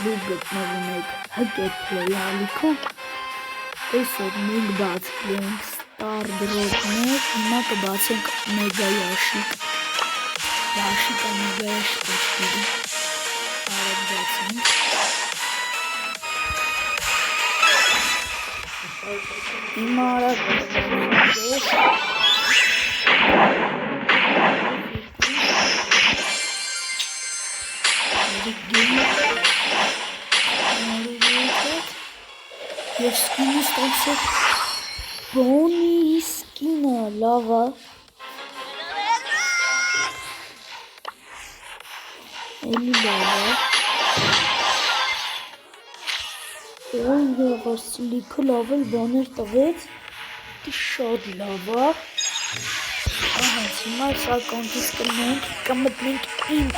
դուք գտնվում եք հկեփլեի ալիքում, այսօր մենք բացենք ստար դրոպներ, հիմա կբացենք մեգա ящик, ящика մեգա ящիկը, արեք բացենք, հիմա արագ բացենք, Եվ սկինը ստացեք բոնի սկինը լավա էլի լավա Ոն եղար սլիքը լավ էլ բաներ տվեց շատ լավա Ահաց հիմա այս ակաունտից կմտնենք իմ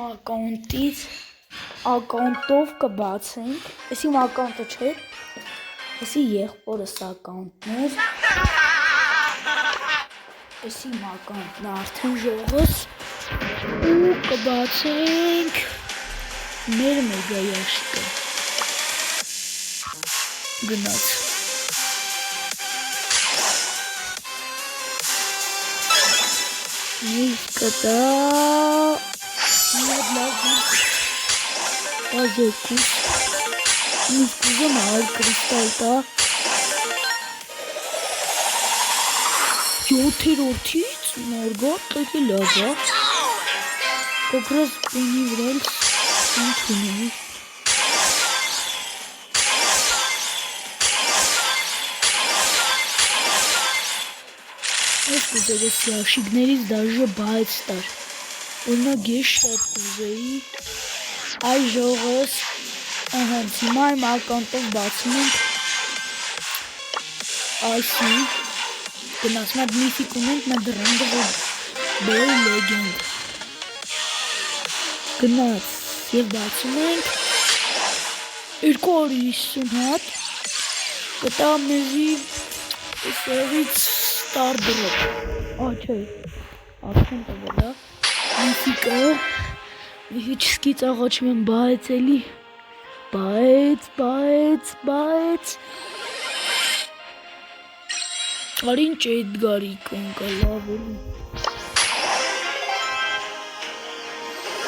ակաունտից ակաունտով կբացենք, ես իմ ակաունտը չէ, ես եղբորս ակաունտն էր, ես իմ ակաունտն արդեն ժողս ու կբացենք մեր մեգա ящիկը, գնաց, իսկ կտա, միդ լավ Ազերկուս, իսկ ուզում այլ կրիստալ տա 7-րդից մարգատ տեկի լավա կոկրոս բինի վրել ինք ունեի Ես կուզեր ես ящիկներից դաժը բայց տար օրինակ ես շատ կուզեի Այ ժողս, ահանց, հիմա իմ ակաունտով բացում ենք այսի, գնացում այդ միֆիկ ունենք մատ ռենդը բոյ լեգենդ գնաց և բացում ենք 250 հատ կտա մեզի սեղից ստար դրոպ աչե, արդեն տվելա միֆիկը Միֆիչսկից աղաչում եմ բայց էլի, բայց Արինչ էդգարի կոնկա լավ էլի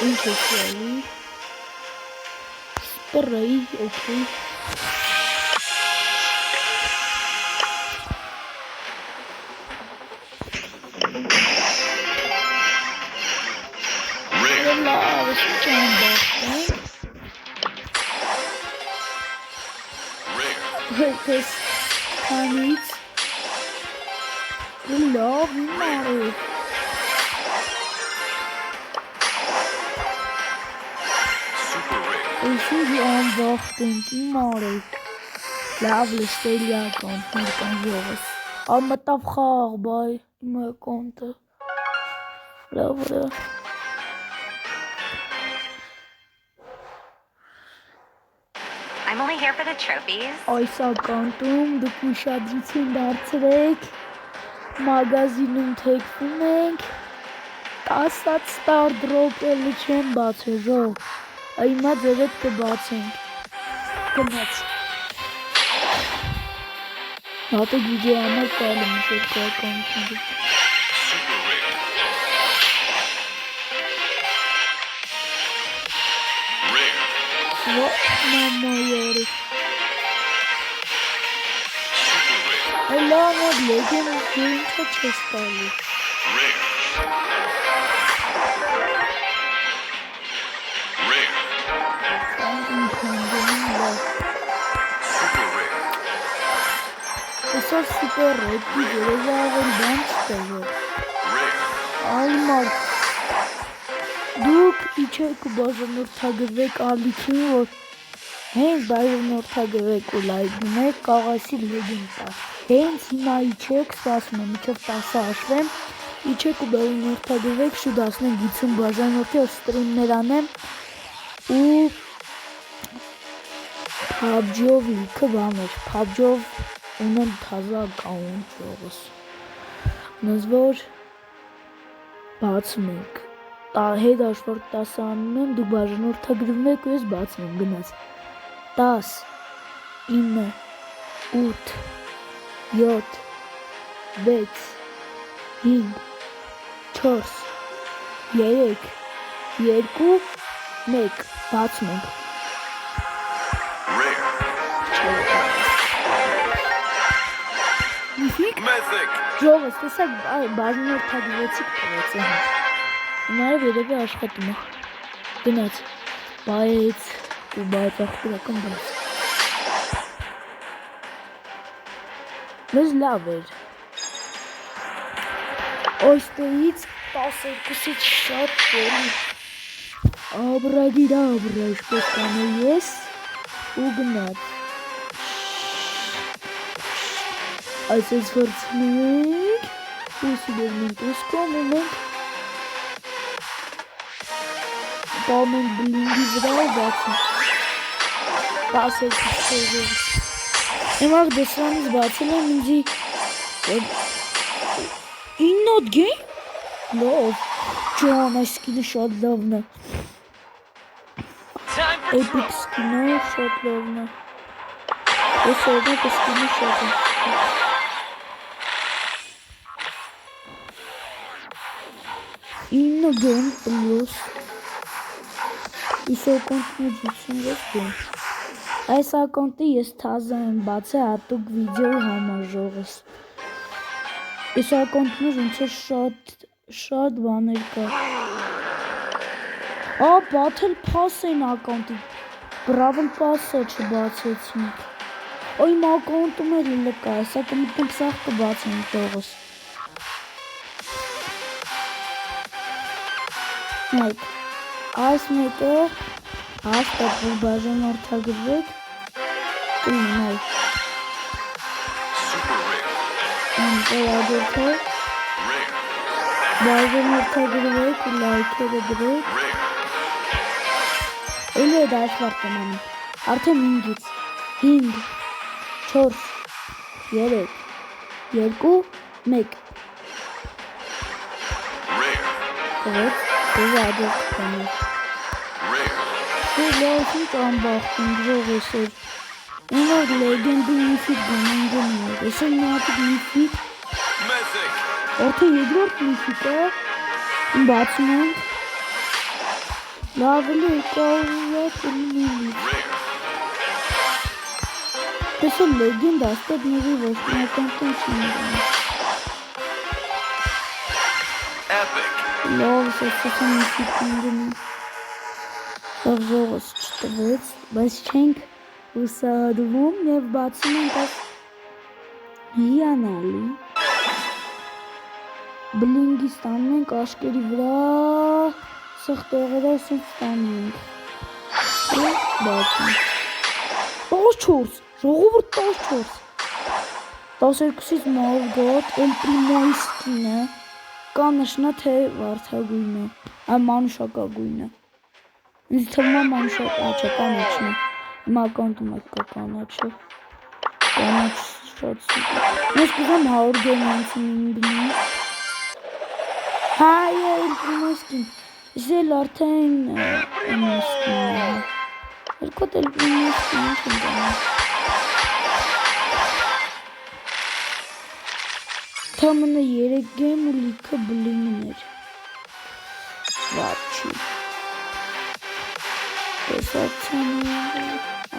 Ինչ ես յալի Սպրայի, օքեյ Հերքես կանից լավ իմ արեք Այսուզի անվախտ ենք իմ արեք լավ լստելի ականտ ներկան ժողս ամտավ խաղ բայ իմ ականտը լավ վրա I'm only here for the trophies. Այս ականտում դուք ուշադրություն դարձրեք, մագազինում թեքվում ենք, 10 հատ ստար դրոպ էլի չեմ բացել ժող, հիմա ձեր հետ կբացենք, գնաց, հատեք վիդեո համար կալ եմ երկու ականտները, Մամա յարեք Լավ ոդ լեգեն ինքը չես տալի Այսօր սուպեր ռեդի գերեզա աղել բան չտեղել Այլ մարդ Դուք իչեք ու բաժանորդագրվեք ալիքին, որ հենց բաժանորդագրվեք ու լայգնում եք կաղասի լեգին տա Հենց հիմա իչեք, սպասում եմ, իչև 10 հաշվեմ, իչեք ու բաժանորդագրվեք, շուտ ասնեմ 50 բաժանորդի որ ստրիմներ անեմ ու PUBG-ով լիքը բաներ, PUBG-ով ունեմ թազա ակաունտ ժողս Նեզ որ բացում ենք Հետ հաշվարկ 10 անում եմ, դուք բաժանորդագրվում եք ու ես բացում եմ, գնաց 10 9 8 7 6 5 4 3 2 1 բացում ենք Ժողովուրդ, տեսակ բաժանորդագրվեցիք տվեցի Հնարև երևի աշխատում է Գնաց Բայց ու աղբյուրական բաց Մեզ լավ էր Ոստերից 12-ից շատ որի Աբրագիրաբրա ինչպես կանեի ես ու գնաց Այսպես վրցնում ենք ու սիդերն ենք ուսկոմ ու մենք Պամ ենք բլինգի վրա ու բացում 10 շեղով Հիմա դեսրանից բացել եմ ինձի 9 գեյմ? Լավ Ջան այս սկինը շատ լավն է Epic սկինը շատ լավն է Ես օրնակ սկինը շատ եմ Ինը գեմ պլյուս Իս ակոնտն է 56 գեմ Այս ակոնտի ես թազը եմ բացը հատուկ վիդեոյի համար ժողս Իս ակոնտն ոնց է շատ բաներ կա Battle Pass են ակոնտի Brawl Pass-ը չբացեցինք Օ իմ ակոնտում էլ լկա Այսա կմտնեմ սաղ կբացենք ժողս Մեկ Այս մեկը Հաստատ որ բաժանորդագրվեք Կլինի Ընտերագորդ է Բաժանորդագրվեք ու լայքերը դրեք Էլի է դաշվարդ եմ անում Արդեն 5-ից 5 4 3 2 1 Կվեց Դեզը ադորդ կտանր Լավություն կամբախտում դրող էսոր Ինվար լեգենդի միֆիտ գնեն գնում Էսոր նատիք միֆիտ Արդեն եդրորդ միֆիտ է Բացում ենք Լավելի եկավիատ լիլիտ Էսոր լեգենդ աստետ նեզի ոչնականտեն չնգում Լավ սեսեսը միֆիտ նգնում Ժողս չտվեց, բայց չենք ուսադվում և բացում ենք այս հիանալի բլինգի ստանում ենք աշկերի վրա սխտողերով սենց ստանում ենք ու բացում 14, ժողովուրդ 14 12-ից մարգոտ, էլ պրիմոյի սկին է կա նշնա թե վարդագույն է, այ մանուշակագույն է Ինձ թվում է մանուշակ աչը կանաչն է Իմ ակոնտում եք կա կանաչը Կանաչ շատ սուպր Ես կուզեմ 100 գեմ անցին բնի Հայ էլ պրիմոսկին Ես էլ արդեն պրիմոսկին է Երկոտ էլ պրիմոսկին ինչ եմ գանում Թամնը 3 գեմ ու լիքը բլիններ Վատ չի Տեսացանը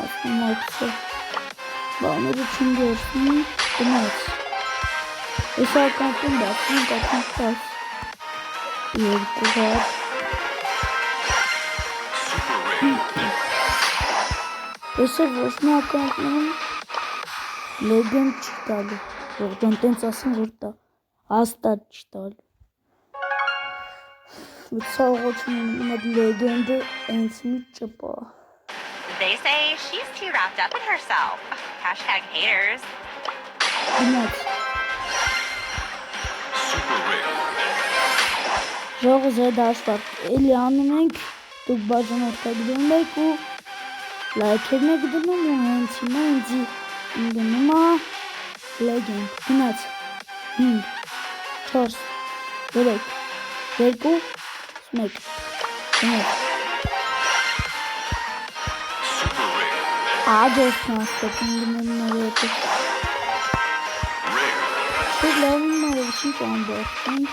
ասնամակցը բաները չնգերսնի գնաց Ես ականտում բացում կատում պաս երկու հատ Ես է ոչնի ականտնում լեգենդ չի տալու Ողջան տենց ասեմ որ տա հաստատ չի տալու legend They say she's too wrapped up in herself. Hashtag haters. Ժողը զեդաշվարդ էլի անում ենք դուք բաժանորդագրում եք ու լայքերն եք դնում ու հենց հիմա ինձի դնում է legend գնաց 5 4 3 2 Մեկ։ Super rare. Աջորն աստակին գնանները հետը։ Rare. Դու լավին մարվիշին ճամբորդին։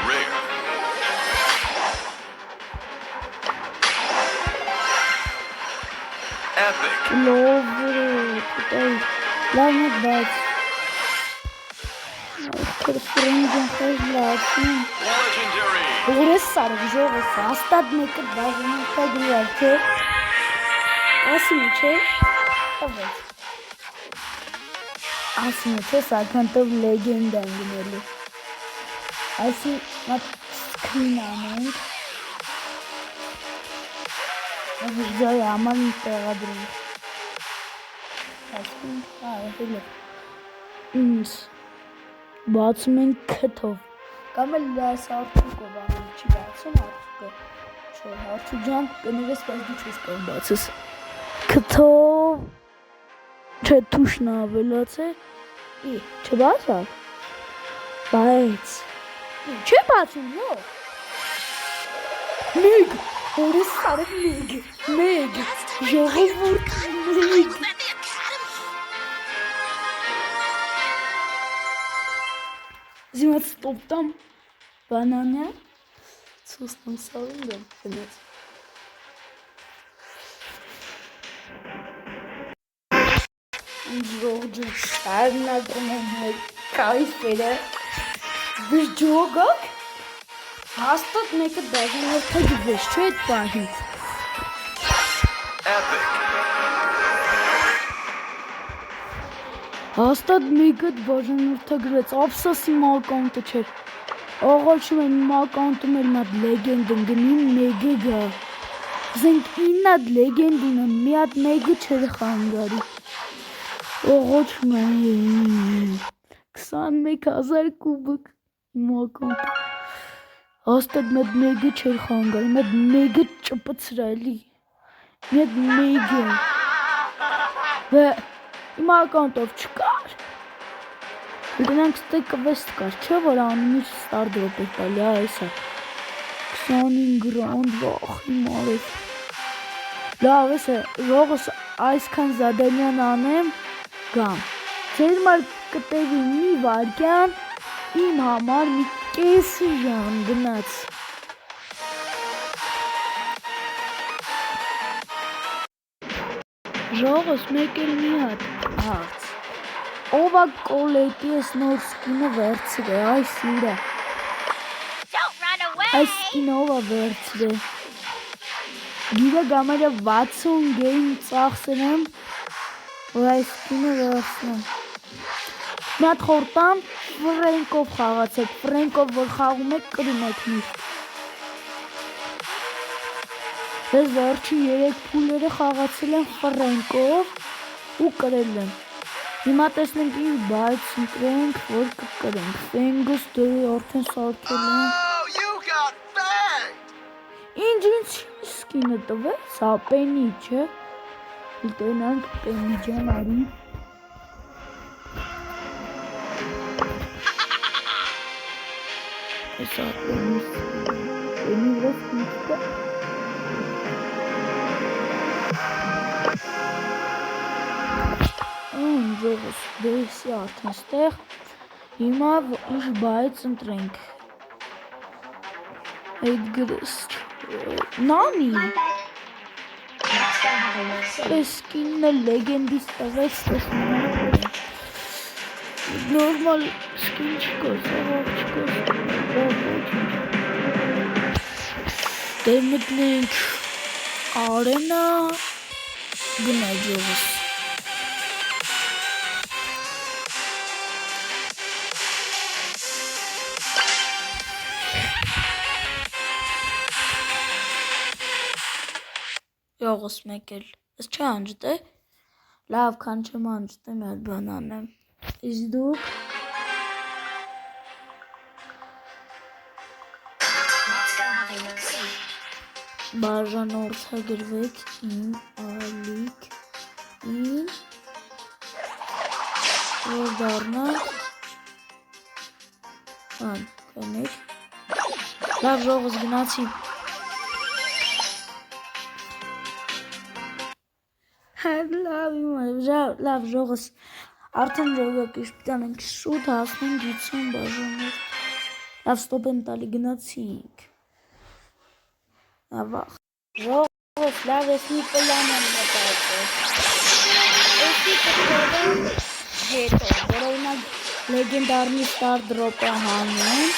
Rare. Epic. Լովրը, լավն է բայց։ Քրսրինջն խեզ լացին։ Legendary. Ուղրես սարը ժողս հաստատ մեկը բաժնում տագրիար չէ։ Ասին չէ։ Ավեց։ Ասին չէ սական տով լեգենդ են գնելու։ Այսին մատ սկրին անենք։ Ժոյ աման տեղադրում։ Այսին, հելը։ Ինձ։ Բացում են քթով։ Կամ էլ լայս արդուկով անում չի բացում արդուկը։ Չէ, արդու ջան, կներես բայց դու չես կան բացես։ Քթով։ Չէ, թուշն ավելաց է։ Չբացավ։ Բայց։ Չէ բացում, յո։ Մեկ, հորես սարը մեկ, ժողովուրդ մեկ։ Զիմաց ստոպտամ, բանանյա, ծուստում սալում դեմ, գնեց։ Ժողջը շարնագում են մեր կայֆերը, վիրջոգակ, հաստատ մեկը դաժին որթա գվես, չէ էտ պահին։ Epic. Հաստատ մեկը բաժանորդը գրեց, ապսաս իմ ակաունտը չէր։ Աղաչում են իմ ակաունտում էլ մատ լեգենդ ընգնի մեգը գա։ Զենք ինատ լեգենդ ունը, մի հատ մեգը չեր խանգարի։ Աղաչում են 21,000 կուբակ իմ ակաունտը։ Հաստատ մատ մեգը չեր խանգարի, մատ մեգը ճպծրալի։ Մի հատ մեգը։ Վե իմ ակաունտով չկար։ Գնանք ստեկը վեստ կար, չէ որ անումից ստարդրոպ է տալի, այսա 25 գրանդ վախ իմ արև։ Լավ ես է, ռողս այսքան զադենյան անեմ, գամ։ Ձեր մար կտևի մի վարկյան, իմ համար մի կեսի ժան գնաց։ Ժողս մեկ էլ մի հատ հարց։ Ով է կոլետի ես նոր սկինը վերցրե, այս իրա։ Don't run away! Այս սկինը ով է վերցրե։ Գիրը գամերը 60 գեյմ ծախսրեմ, որ այս սկինը վերցնեմ։ Մի հատ խորտամ Ֆրենկով խաղացեք, Ֆրենկով որ խաղում եք կրում եք միշտ։ Ես վերջի 3 փուլերը խաղացել եմ Ֆրենկով ու կրել եմ։ Հիմա տեսնենք ինչ բայց ընտրենք, որ կկրենք։ Ֆենգոս դրի արդեն սարքել եմ։ Oh, you got banged. Ինչ սկինը տվեց, հա պենի չէ։ Լտենանք պենի ջան արի։ Էսա պենի վրես կիցկա։ Ժողս դեսի արդեն ստեղ, հիմա ինչ բայց ընտրենք։ Այդ գրես նամի։ Այս կինը լեգենդիս տվեց տեսնում։ Նորմալ սկին չկոր, սաղավ չկոր, դեր մտնենք արենա, գնա ժողս։ Յողս մեկ էլ, ես չէ անջտ է, լավ կան չեմ անջտ եմ այդ բանան եմ, իս դուք բաժանորդագրվեք իմ ալիք ին, որ դարնա, ան, կնեք, Լավ ժողոս գնացին։ Լավ ժողոս։ Արդեն ժողովի շպիտան ենք շուտ հասնենք 50 բաժանով։ Լավ ստոպ եմ տալի գնացինք։ Ավաղ։ Ժողոս լավ ես մի պլան եմ մտածել։ Էսի կտորան հետո, որօրինակ լեգենդարնի ստար դրոպը հանեն,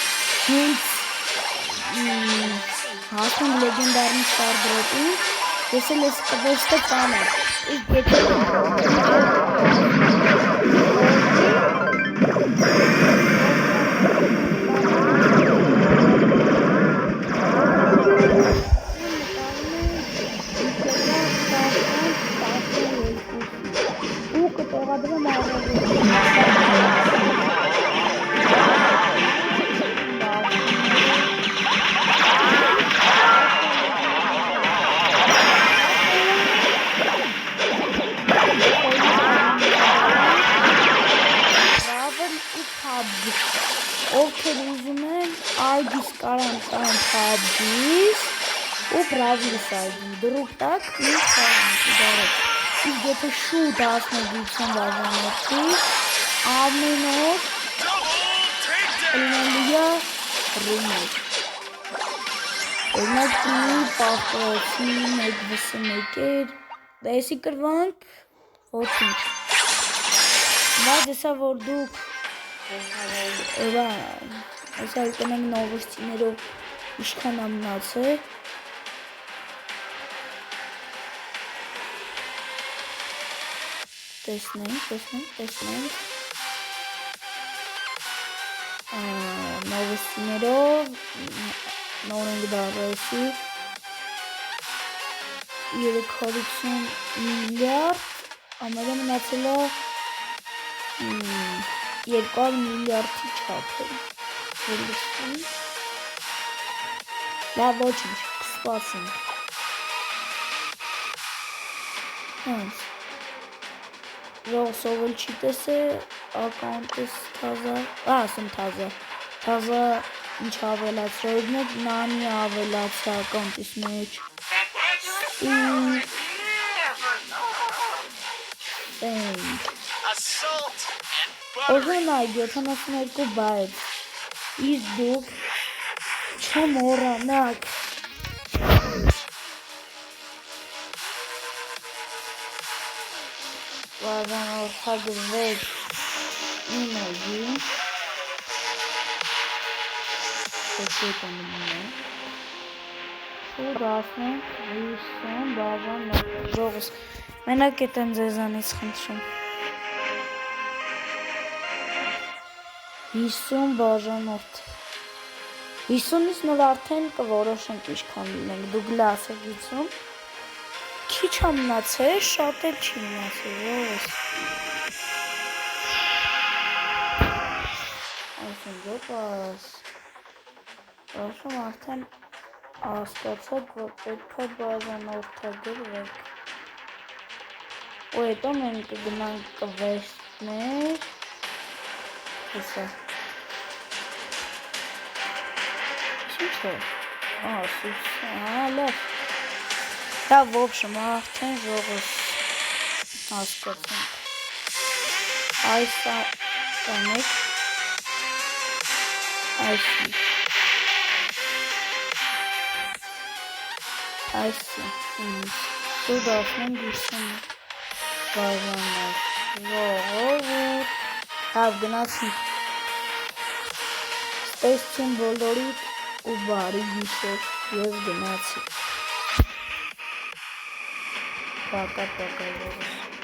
հենց հասնեմ լեգենդարնի ստար դրոպին, ես էլ ես կվեստը կանեմ, իսկ եթե ու կտեղադրեմ ովքեր ուզում են այգիս կարան տան PUBG-ից ու Bravlis այգի դրուկ տակ մի խաղանք դարեք իսկ եթե շուտ հասնեք 50 բաժանորդի ամեն օր լինելու է ռումեջ օրինակ մի պախտոցի մեկ վսը մեկեր դեսի կրվանք ոչինչ բայց եսա որ դուք այս արկենեմ նովոստիներով իշքան ամնաց է տեսնենք նովոստիներով նորենք դարեսի 350 միլիարդ ամերը մնացել է 200 միլիարդի չափ է լավ ոչինչ կսպասենք հենց Ռոսովել չի տեսե ակաունտես թազա ասում թազա ինչ ավելացրը օրինակ նանի ավելացա ակաունտիս մեջ Օժնայ 72 բայտ իսկ դուք չմոռանաք բաժանորդագրվեք իմ այգի շուտ ասնենք 50 բաժանորդ ժողոս մենակ էտ եմ ձեզանից խնդրում 50 բաժանորդ 50-ից նոր արդեն կորոշենք ինչքան լինենք դուք լասեք 50 քիչ ամնացել շատ էլ չի մնացել ողոս այսին գոպաս ասում արդեն ասկացակ որ պետք է բաժանորդագրվեք ու հետո մենք կգնանք կվեստներ հեսա ինչ է լավ Да, в общем, արդեն ժողոս հասկացանք այսա կանեք այսի սուտ ասնենք 50 բաժանորդ ժողովուրդ հավ գնացինք ստեսություն բոլորիդ ու բարի գիշեր ես գնացի Пока-пока.